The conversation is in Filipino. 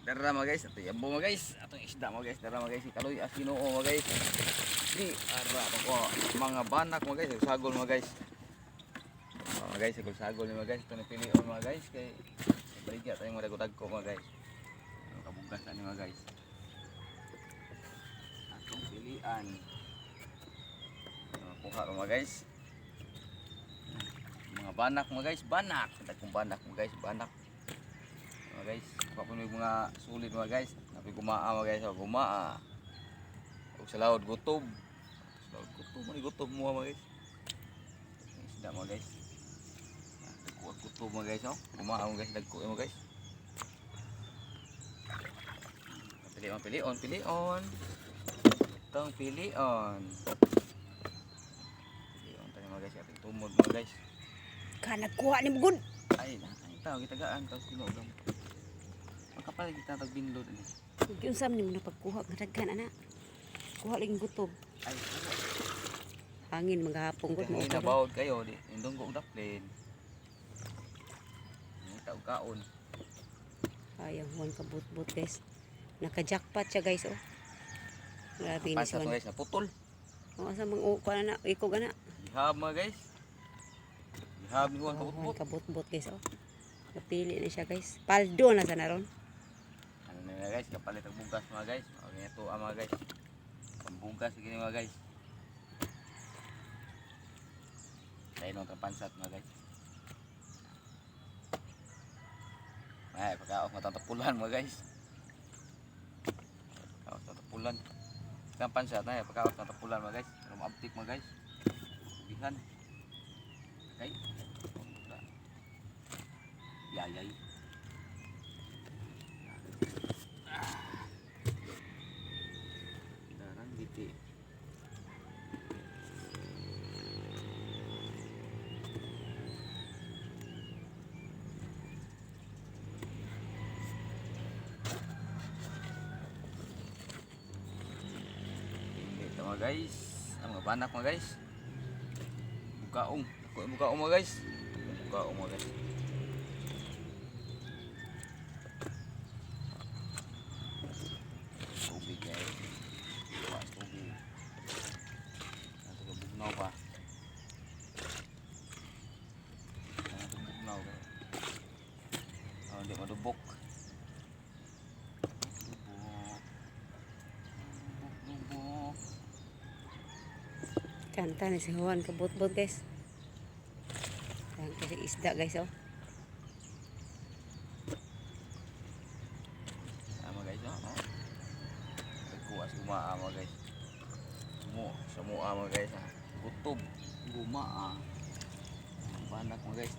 Dara mga guys, ato yabo mga guys. Atong isda mga guys, dara mga guys, kaloy asinoo mga guys. Di ara ko mga banak mga guys, sagol mga guys. Mga guys, sagol ni mga guys, ito na pilion mga guys kay baligya tayong mga dagko mga guys. Ang kabugas ani mga guys. Atong pilian. Kuha mga guys. Mga banak mga guys, banak. Dagkong banak mga guys, banak. Mga guys, kuha po mga sulit mga guys. Napi gumaa mga guys, gumaa. Huwag sa laod gutob. Sa laod gutob, mani gutob mo mga guys. Isda mga guys. Dagko at gutob mga guys, oh. Gumaa mga guys, dagko mga guys. Pilion, pilion, pilion. Itong pilion. Pilion tayo mga guys, ating tumod mga guys. Nagkuha ni Bugod. Ay, nakakita tao gitagaan tapos kinugam. Makapal kita tag binlod ani. Yung sam ni mo na pagkuha nga daghan ana. Kuha lang gutob. Ay, Hangin maghapon gud mo. na bawod kayo di indong ko daplin. Ni tao kaon. Ayaw huwan kabut-but guys. Naka-jackpot siya guys oh. Grabe ni Pansa siya. to guys, naputol. O asa mang kuha na ikog ana. Ihab mga guys. Ihab ni ko Huwan kabutbut. kabut-but guys oh. Napili na siya guys. Paldo na sa naron. Ano na guys, kapalit ang bugas mga guys. Okay na to mga guys. Pambugas gini mga guys. Dahil nung kapansat mga guys. Ay, pagkaos matatapulan mga guys. Pagkaos matatapulan. Kapansat na eh, pagkaos matatapulan mga guys. Pero maabtik mga guys. Bihan. Okay. Yayay. Darang biti. Ito mga guys, ang mga banak mga guys. Bukaong, ako yung bukaong mga guys. Bukaong mga guys. Tubig guys. Bukas tubig. Nanti ka bugnaw pa. Nanti bugnaw guys. Oh, hindi madubok. Dubok. Kanta ni si Juan kabut-but guys. Ang kasi isda guys oh. Sama guys, oh. Kuwas gumaa mga guys. Semua mga guys. Gutob, gumaa. Banak mga guys.